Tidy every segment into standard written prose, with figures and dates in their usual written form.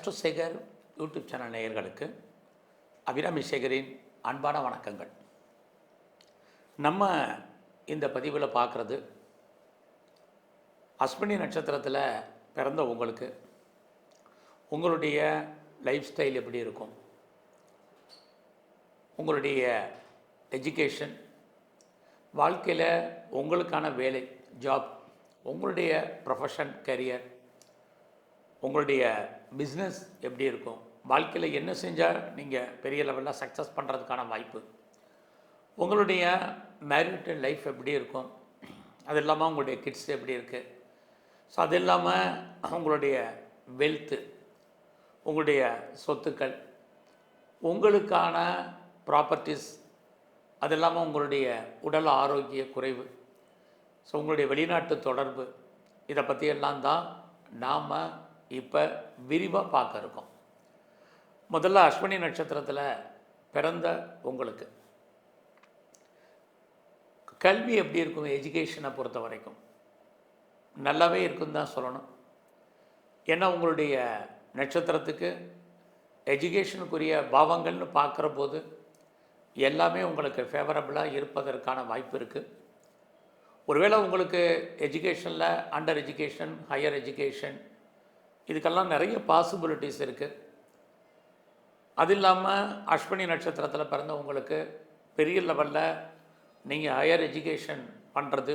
ஆஸ்ட்ரோசேகர் YouTube channel நேயர்களுக்கு அபிராமி சேகரின் அன்பான வணக்கங்கள். நம்ம இந்த பதிவில் பார்க்குறது அஸ்வினி நட்சத்திரத்தில் பிறந்த உங்களுக்கு உங்களுடைய லைஃப் ஸ்டைல் எப்படி இருக்கும், உங்களுடைய எஜுகேஷன், வாழ்க்கையில் உங்களுக்கான வேலை ஜாப், உங்களுடைய ப்ரொஃபஷன் கரியர், உங்களுடைய பிஸ்னஸ் எப்படி இருக்கும், வாழ்க்கையில் என்ன செஞ்சால் நீங்கள் பெரிய லெவலில் சக்ஸஸ் பண்ணுறதுக்கான வாய்ப்பு, உங்களுடைய மேரிட்டல் லைஃப் எப்படி இருக்கும், அது இல்லாமல் உங்களுடைய கிட்ஸ் எப்படி இருக்குது, ஸோ அது இல்லாமல் உங்களுடைய வெல்த்து, உங்களுடைய சொத்துக்கள், உங்களுக்கான ப்ராப்பர்ட்டிஸ், அது இல்லாமல் உங்களுடைய உடல் ஆரோக்கிய குறைவு, ஸோ உங்களுடைய வெளிநாட்டு தொடர்பு, இதை பற்றியெல்லாம் தான் நாம் இப்போ விரிவாக பார்க்க இருக்கோம். முதல்ல அஸ்வினி நட்சத்திரத்தில் பிறந்த உங்களுக்கு கல்வி எப்படி இருக்கும், எஜுகேஷனை பொறுத்த வரைக்கும் நல்லாவே இருக்குன்னு தான் சொல்லணும். ஏன்னா உங்களுடைய நட்சத்திரத்துக்கு எஜுகேஷனுக்குரிய பாவங்கள்னு பார்க்குற போது எல்லாமே உங்களுக்கு ஃபேவரபுளாக இருப்பதற்கான வாய்ப்பு இருக்குது. ஒருவேளை உங்களுக்கு எஜுகேஷனில் அண்டர் எஜுகேஷன், ஹையர் எஜுகேஷன், இதுக்கெல்லாம் நிறைய பாசிபிலிட்டிஸ் இருக்குது. அது இல்லாமல் அஸ்வினி நட்சத்திரத்தில் பிறந்த உங்களுக்கு பெரிய லெவலில் நீங்கள் ஹையர் எஜுகேஷன் பண்ணுறது,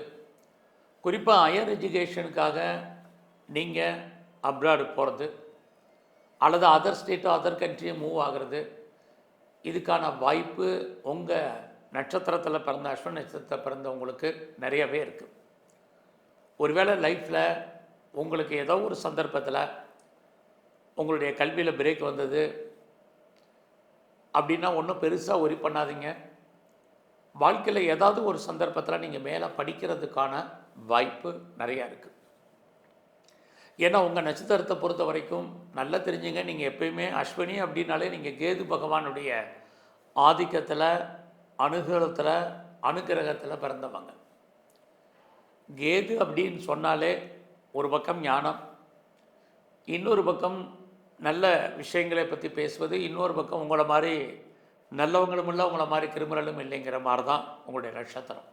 குறிப்பாக ஹையர் எஜுகேஷனுக்காக நீங்கள் அப்ராடு போகிறது அல்லது அதர் ஸ்டேட்டோ அதர் கண்ட்ரியை மூவ் ஆகிறது, இதுக்கான வாய்ப்பு உங்கள் நட்சத்திரத்தில் பிறந்த அஸ்வினி நட்சத்திரத்தில் பிறந்த உங்களுக்கு நிறையவே இருக்குது. ஒருவேளை லைஃப்பில் உங்களுக்கு ஏதோ ஒரு சந்தர்ப்பத்தில் உங்களுடைய கல்வியில் பிரேக் வந்தது அப்படின்னா ஒன்றும் பெருசாக ஒரி பண்ணாதீங்க. வாழ்க்கையில் ஏதாவது ஒரு சந்தர்ப்பத்தில் நீங்கள் மேலே படிக்கிறதுக்கான வாய்ப்பு நிறையா இருக்குது. ஏன்னா உங்கள் நட்சத்திரத்தை பொறுத்த வரைக்கும் நல்லா தெரிஞ்சுங்க, நீங்கள் எப்பயுமே அஸ்வினி அப்படின்னாலே நீங்கள் கேது பகவானுடைய ஆதிக்கத்தில், அனுகிரகத்தில், அனுகிரகத்தில் பிறந்தவங்க. கேது அப்படின்னு சொன்னாலே ஒரு பக்கம் ஞானம், இன்னொரு பக்கம் நல்ல விஷயங்களை பற்றி பேசுவது, இன்னொரு பக்கம் உங்களை மாதிரி நல்லவங்களும் இல்லை, உங்களை மாதிரி கிரிமினலும் இல்லைங்கிற மாதிரி தான் உங்களுடைய நட்சத்திரம்.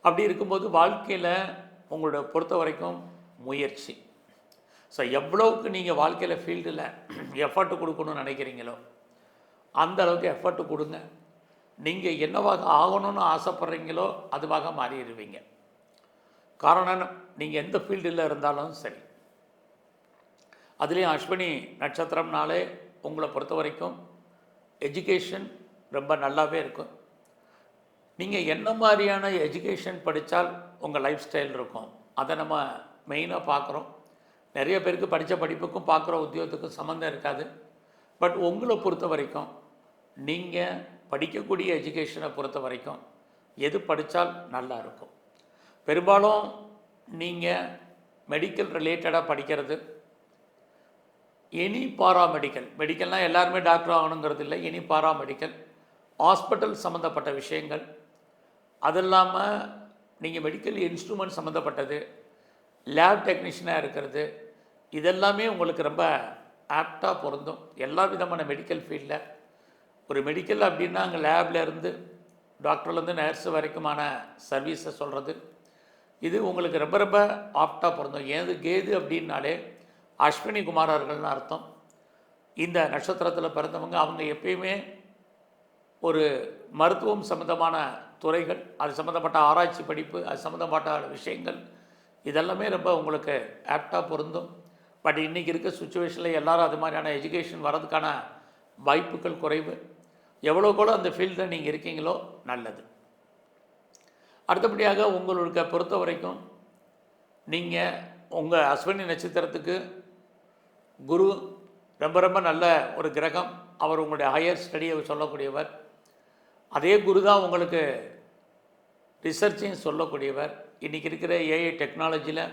அப்படி இருக்கும்போது வாழ்க்கையில் உங்களோட பொறுத்த வரைக்கும் முயற்சி, ஸோ எவ்வளவுக்கு நீங்கள் வாழ்க்கையில் ஃபீல்டில் எஃபர்ட் கொடுக்கணும்னு நினைக்கிறீங்களோ அந்த அளவுக்கு எஃபர்ட் கொடுங்க. நீங்கள் என்னவாக ஆகணும்னு ஆசைப்பட்றீங்களோ அதுவாக மாறிடுவீங்க. காரணம், நீங்கள் எந்த ஃபீல்டில் இருந்தாலும் சரி, அதுலேயும் அஸ்வினி நட்சத்திரம்னாலே உங்களை பொறுத்த வரைக்கும் எஜுகேஷன் ரொம்ப நல்லாவே இருக்கும். நீங்கள் என்ன மாதிரியான எஜுகேஷன் படித்தால் உங்கள் லைஃப் ஸ்டைல் இருக்கும், அதை நம்ம மெயினாக பார்க்குறோம். நிறைய பேருக்கு படித்த படிப்புக்கும் பார்க்குற உத்தியோகத்துக்கும் சம்மந்தம் இருக்காது. பட் உங்களை பொறுத்த வரைக்கும் நீங்கள் படிக்கக்கூடிய எஜுகேஷனை பொறுத்த வரைக்கும் எது படித்தால் நல்லா இருக்கும். பெரும்பாலும் நீங்கள் மெடிக்கல் ரிலேட்டடாக படிக்கிறது, எனி பாராமெடிக்கல், மெடிக்கல்னால் எல்லாருமே டாக்டர் ஆகணுங்கிறது இல்லை, எனி பாராமெடிக்கல், ஹாஸ்பிட்டல் சம்மந்தப்பட்ட விஷயங்கள், அது இல்லாமல் நீங்கள் மெடிக்கல் இன்ஸ்ட்ருமெண்ட் சம்மந்தப்பட்டது, லேப் டெக்னீஷியனாக இருக்கிறது, இதெல்லாமே உங்களுக்கு ரொம்ப ஆப்டாக பொருந்தும். எல்லா விதமான மெடிக்கல் ஃபீல்டில் ஒரு மெடிக்கல் அப்படின்னா அங்கே லேபில் இருந்து டாக்டர்லேருந்து நர்ஸு வரைக்குமான சர்வீஸை சொல்கிறது, இது உங்களுக்கு ரொம்ப ரொம்ப ஆப்டாக பொருந்தும். ஏது கேது அப்படின்னாலே அஸ்வினி குமாரர்கள்னு அர்த்தம். இந்த நட்சத்திரத்தில் பிறந்தவங்க அவங்க எப்பயுமே ஒரு மருத்துவம் சம்மந்தமான துறைகள், அது சம்மந்தப்பட்ட ஆராய்ச்சி படிப்பு, அது சம்மந்தப்பட்ட விஷயங்கள், இதெல்லாமே ரொம்ப உங்களுக்கு ஆப்டாக பொருந்தும். பட் இன்றைக்கி இருக்க சுச்சுவேஷனில் எல்லோரும் அது மாதிரியான எஜுகேஷன் வர்றதுக்கான வாய்ப்புகள் குறைவு. எவ்வளோக்கெவ்வளோ அந்த ஃபீல்டில் நீங்கள் இருக்கீங்களோ நல்லது. அடுத்தபடியாக உங்களுக்கு பொறுத்த வரைக்கும் நீங்கள் உங்கள் அஸ்வினி நட்சத்திரத்துக்கு குரு ரொம்ப ரொம்ப நல்ல ஒரு கிரகம். அவர் உங்களுடைய ஹையர் ஸ்டடியை சொல்லக்கூடியவர். அதே குரு தான் உங்களுக்கு ரிசர்ச்சையும் சொல்லக்கூடியவர். இன்றைக்கி இருக்கிற ஏஐ டெக்னாலஜியில்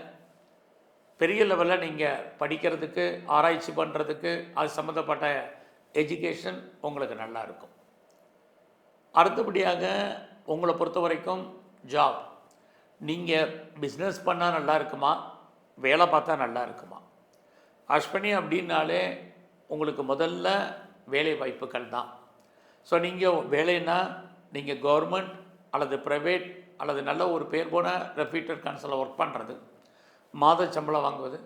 பெரிய லெவலில் நீங்கள் படிக்கிறதுக்கு, ஆராய்ச்சி பண்ணுறதுக்கு, அது சம்மந்தப்பட்ட எஜுகேஷன் உங்களுக்கு நல்லா இருக்கும். அடுத்தபடியாக உங்களை பொறுத்த வரைக்கும் ஜாப், நீங்கள் பிஸ்னஸ் பண்ணால் நல்லா இருக்குமா, வேலை பார்த்தா நல்லா இருக்குமா, அஸ்வினி அப்படின்னாலே உங்களுக்கு முதல்ல வேலை வாய்ப்புகள் தான். ஸோ நீங்கள் வேலைன்னா நீங்கள் கவர்மெண்ட் அல்லது ப்ரைவேட் அல்லது நல்ல ஒரு பேர் போன ரெப்யூட்டட் கன்சலில் ஒர்க் பண்ணுறது, மாத சம்பளம் வாங்குவது.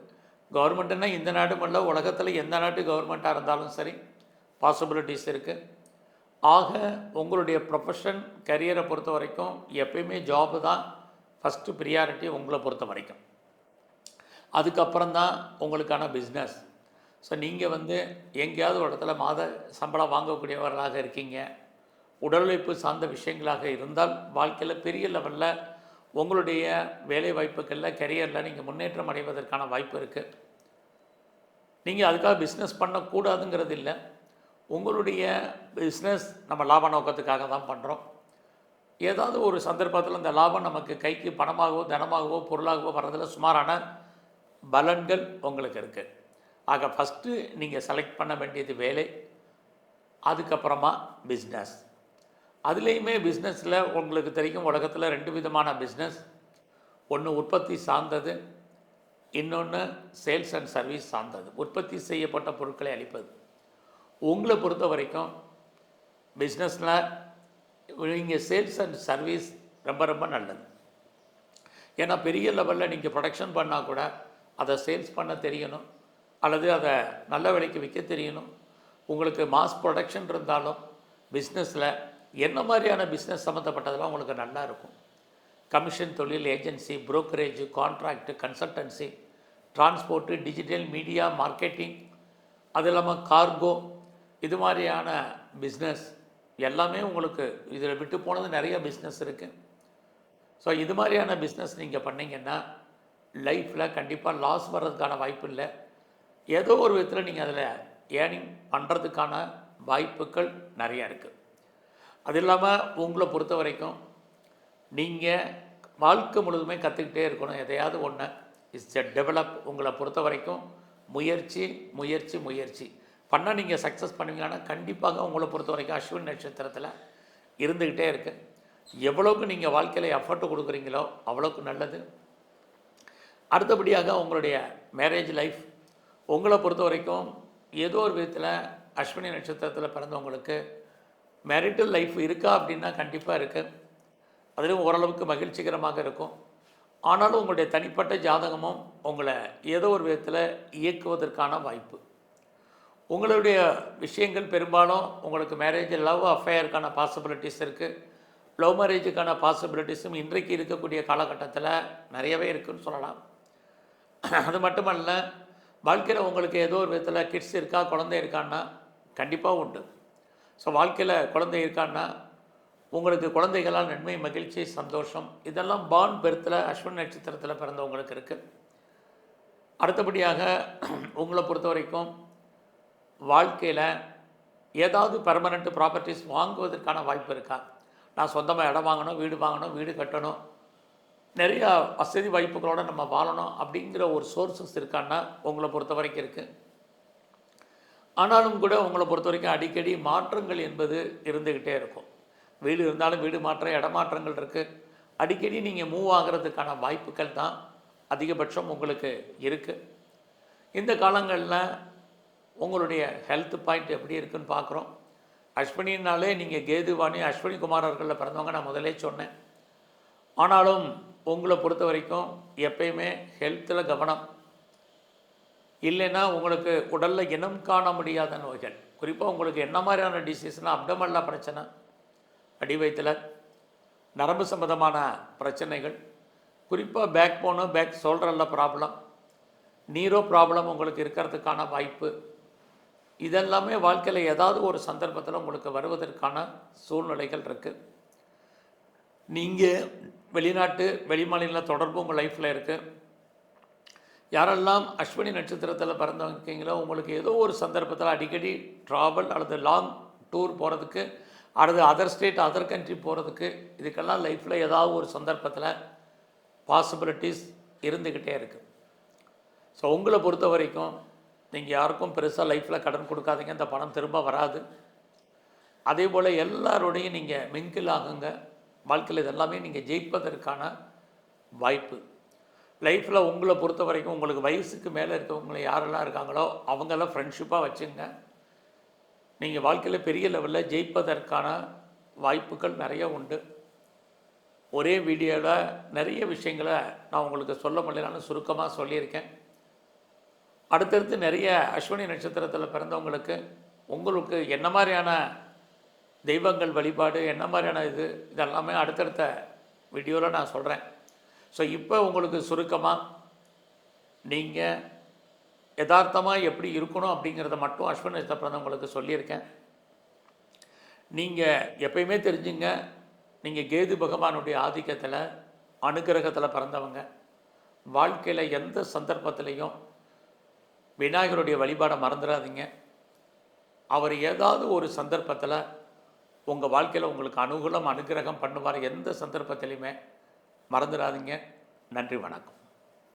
கவர்மெண்ட்டுன்னா இந்த நாடு மட்டும் உலகத்தில் எந்த நாட்டு கவர்மெண்ட்டாக இருந்தாலும் சரி பாசிபிலிட்டிஸ் இருக்குது. ஆக உங்களுடைய ப்ரொஃபஷன் கரியரை பொறுத்த வரைக்கும் எப்பயுமே ஜாபு தான் ஃபஸ்ட்டு ப்ரியாரிட்டி உங்களை பொறுத்த வரைக்கும். அதுக்கப்புறம் தான் உங்களுக்கான பிஸ்னஸ். ஸோ நீங்கள் எங்கேயாவது ஒரு இடத்துல மாத சம்பளம் வாங்கக்கூடியவர்களாக இருக்கீங்க, உடல் உழைப்பு சார்ந்த விஷயங்களாக இருந்தால் வாழ்க்கையில் பெரிய லெவலில் உங்களுடைய வேலை வாய்ப்புகளில் கரியரில் நீங்கள் முன்னேற்றம் அடைவதற்கான வாய்ப்பு இருக்குது. நீங்கள் அதுக்காக பிஸ்னஸ் பண்ணக்கூடாதுங்கிறது இல்லை. உங்களுடைய பிஸ்னஸ் நம்ம லாப நோக்கத்துக்காக தான் பண்ணுறோம். ஏதாவது ஒரு சந்தர்ப்பத்தில் இந்த லாபம் நமக்கு கைக்கு பணமாகவோ தனமாகவோ பொருளாகவோ வர்றதில் சுமாரான பலன்கள் உங்களுக்கு இருக்குது. ஆக ஃபஸ்ட்டு நீங்கள் செலக்ட் பண்ண வேண்டியது வேலை, அதுக்கப்புறமா பிஸ்னஸ். அதுலேயுமே பிஸ்னஸில் உங்களுக்கு தெரியும் உலகத்தில் 2 விதமான பிஸ்னஸ். ஒன்று உற்பத்தி சார்ந்தது, இன்னொன்று சேல்ஸ் அண்ட் சர்வீஸ் சார்ந்தது, உற்பத்தி செய்யப்பட்ட பொருட்களை அளிப்பது. உங்களை பொறுத்த வரைக்கும் பிஸ்னஸில் நீங்கள் சேல்ஸ் அண்ட் சர்வீஸ் ரொம்ப ரொம்ப நல்லது. ஏன்னா பெரிய லெவலில் நீங்கள் ப்ரொடக்ஷன் பண்ணால் கூட அதை சேல்ஸ் பண்ண தெரியணும், அல்லது அதை நல்ல விலைக்கு விற்க தெரியணும். உங்களுக்கு மாஸ் ப்ரொடக்ஷன் இருந்தாலும் பிஸ்னஸில் என்ன மாதிரியான பிஸ்னஸ் சம்மந்தப்பட்டதெல்லாம் உங்களுக்கு நல்லா இருக்கும். கமிஷன் தொழில், agency, brokerage, contract, consultancy, transport, digital media, marketing, அது இல்லாமல் கார்கோ, இது மாதிரியான பிஸ்னஸ் எல்லாமே உங்களுக்கு இதில் விட்டு போனது நிறைய பிஸ்னஸ் இருக்குது. ஸோ இது மாதிரியான பிஸ்னஸ் நீங்கள் பண்ணிங்கன்னா லைஃப்பில் கண்டிப்பாக லாஸ் வர்றதுக்கான வாய்ப்பு இல்லை. ஏதோ ஒரு விதத்தில் நீங்கள் அதில் ஏர்னிங் பண்ணுறதுக்கான வாய்ப்புகள் நிறையா இருக்குது. அது இல்லாமல் உங்களை பொறுத்த வரைக்கும் நீங்கள் வாழ்க்கை முழுதுமே கற்றுக்கிட்டே இருக்கணும். எதையாவது ஒன்று இட்ஸ் எ டெவலப். உங்களை பொறுத்த வரைக்கும் முயற்சி முயற்சி முயற்சி பண்ணால் நீங்கள் சக்ஸஸ் பண்ணுவீங்கன்னா கண்டிப்பாக உங்களை பொறுத்த வரைக்கும் அஸ்வினி நட்சத்திரத்தில் இருந்துக்கிட்டே இருக்குது. எவ்வளோக்கு நீங்கள் வாழ்க்கையில் எஃபர்ட் கொடுக்குறீங்களோ அவ்வளோக்கு நல்லது. அடுத்தபடியாக உங்களுடைய மேரேஜ் லைஃப் உங்களை பொறுத்த வரைக்கும் ஏதோ ஒரு விதத்தில் அஸ்வினி நட்சத்திரத்தில் பிறந்தவங்களுக்கு மேரிட்டல் லைஃப் இருக்கா அப்படின்னா கண்டிப்பாக இருக்குது. அதிலும் ஓரளவுக்கு மகிழ்ச்சிகரமாக இருக்கும். ஆனாலும் உங்களுடைய தனிப்பட்ட ஜாதகமும் உங்களை ஏதோ ஒரு விதத்தில் இயக்குவதற்கான வாய்ப்பு. உங்களுடைய விஷயங்கள் பெரும்பாலும் உங்களுக்கு மேரேஜ் லவ் அஃபேருக்கான பாசிபிலிட்டிஸ் இருக்குது. லவ் மேரேஜுக்கான பாசிபிலிட்டிஸும் இன்றைக்கு இருக்கக்கூடிய காலகட்டத்தில் நிறையவே இருக்குதுன்னு சொல்லலாம். அது மட்டுமல்ல, வாழ்க்கையில் உங்களுக்கு ஏதோ ஒரு விதத்தில் கிட்ஸ் இருக்கா, குழந்தை இருக்கான்னா கண்டிப்பாக உண்டு. ஸோ வாழ்க்கையில் குழந்தை இருக்கான்னா உங்களுக்கு குழந்தைகளால் நன்மை, மகிழ்ச்சி, சந்தோஷம் இதெல்லாம் பான் பெர்த்தில் அஸ்வினி நட்சத்திரத்தில் பிறந்தவங்களுக்கு இருக்குது. அடுத்தபடியாக உங்களை பொறுத்த வரைக்கும் வாழ்க்கையில் ஏதாவது பெர்மனண்ட் ப்ராப்பர்ட்டிஸ் வாங்குவதற்கான வாய்ப்பு இருக்கா? நான் சொந்தமாக இடம் வாங்கணும், வீடு வாங்கணும், வீடு கட்டணும், நிறையா வசதி வாய்ப்புகளோடு நம்ம வாழணும் அப்படிங்கிற ஒரு சோர்ஸஸ் இருக்கான்னா உங்களை பொறுத்த வரைக்கும் இருக்குது. ஆனாலும் கூட உங்களை பொறுத்த வரைக்கும் அடிக்கடி மாற்றங்கள் என்பது இருந்துக்கிட்டே இருக்கும். வீடு இருந்தாலும் வீடு மாற்றம், இடமாற்றங்கள் இருக்குது. அடிக்கடி நீங்கள் மூவ் ஆகிறதுக்கான வாய்ப்புகள் தான் அதிகபட்சம் உங்களுக்கு இருக்குது. இந்த காலங்களில் உங்களுடைய ஹெல்த் பாயிண்ட் எப்படி இருக்குதுன்னு பார்க்குறோம். அஸ்வினினாலே நீங்கள் கேதுவாணி அஸ்வினி குமாரர்களில் பிறந்தவங்க நான் முதலே சொன்னேன். ஆனாலும் உங்களை பொறுத்த வரைக்கும் எப்பயுமே ஹெல்த்தில் கவனம் இல்லைன்னா உங்களுக்கு உடலில் இனம் காண முடியாத நோய்கள், குறிப்பாக உங்களுக்கு என்ன மாதிரியான டிசீஸ்னால் அப்டமனில் பிரச்சனை, அடி வயிற்றில் நரம்பு சம்பந்தமான பிரச்சனைகள், குறிப்பாக பேக் போனு, பேக் ஷோல்டரில் ப்ராப்ளம், நீரோ ப்ராப்ளம் உங்களுக்கு இருக்கிறதுக்கான வாய்ப்பு, இதெல்லாமே வாழ்க்கையில் ஏதாவது ஒரு சந்தர்ப்பத்தில் உங்களுக்கு வருவதற்கான சூழ்நிலைகள் இருக்குது. நீங்கள் வெளிநாட்டு வெளிமாநில தொடர்பு உங்கள் லைஃப்பில் இருக்குது. யாரெல்லாம் அஸ்வினி நட்சத்திரத்தில் பிறந்தவங்கீங்களோ உங்களுக்கு ஏதோ ஒரு சந்தர்ப்பத்தில் அடிக்கடி ட்ராவல் அல்லது லாங் டூர் போகிறதுக்கு அல்லது அதர் ஸ்டேட் அதர் கண்ட்ரி போகிறதுக்கு இதுக்கெல்லாம் லைஃப்பில் ஏதாவது ஒரு சந்தர்ப்பத்தில் பாசிபிலிட்டிஸ் இருந்துக்கிட்டே இருக்குது. ஸோ உங்களை பொறுத்த வரைக்கும் நீங்கள் யாருக்கும் பெருசாக லைஃப்பில் கடன் கொடுக்காதீங்க, இந்த பணம் திரும்ப வராது. அதே போல் எல்லாரோடையும் நீங்கள் மிங்கிள் ஆகுங்க. வாழ்க்கையில் இதெல்லாமே நீங்கள் ஜெயிப்பதற்கான வாய்ப்பு. லைஃப்பில் உங்களை பொறுத்த வரைக்கும் உங்களுக்கு வயசுக்கு மேலே இருக்கவங்க யாரெல்லாம் இருக்காங்களோ அவங்கெல்லாம் ஃப்ரெண்ட்ஷிப்பாக வச்சுங்க. நீங்கள் வாழ்க்கையில் பெரிய லெவலில் ஜெயிப்பதற்கான வாய்ப்புகள் நிறைய உண்டு. ஒரே வீடியோவில் நிறைய விஷயங்களை நான் உங்களுக்கு சொல்ல முடியலன்னு சுருக்கமாக சொல்லியிருக்கேன். அடுத்தடுத்து நிறைய அஸ்வினி நட்சத்திரத்தில் பிறந்தவங்களுக்கு உங்களுக்கு என்ன மாதிரியான தெய்வங்கள் வழிபாடு, என்ன மாதிரியான இதெல்லாமே அடுத்தடுத்த வீடியோவில் நான் சொல்கிறேன். ஸோ இப்போ உங்களுக்கு சுருக்கமாக நீங்கள் யதார்த்தமாக எப்படி இருக்கணும் அப்படிங்கிறத மட்டும் அஸ்வினி நட்சத்திரம் பிறந்தவங்களுக்கு சொல்லியிருக்கேன். நீங்கள் எப்பயுமே தெரிஞ்சுங்க, நீங்கள் கேது பகவானுடைய ஆதிக்கத்தில் அனுகிரகத்தில் பிறந்தவங்க. வாழ்க்கையில் எந்த சந்தர்ப்பத்திலையும் விநாயகருடைய வழிபாடை மறந்துடாதீங்க. அவர் ஏதாவது ஒரு சந்தர்ப்பத்தில் உங்கள் வாழ்க்கையில் உங்களுக்கு அனுகூலம் அனுகிரகம் பண்ணுவார். எந்த சந்தர்ப்பத்திலையுமே மறந்துடாதீங்க. நன்றி, வணக்கம்.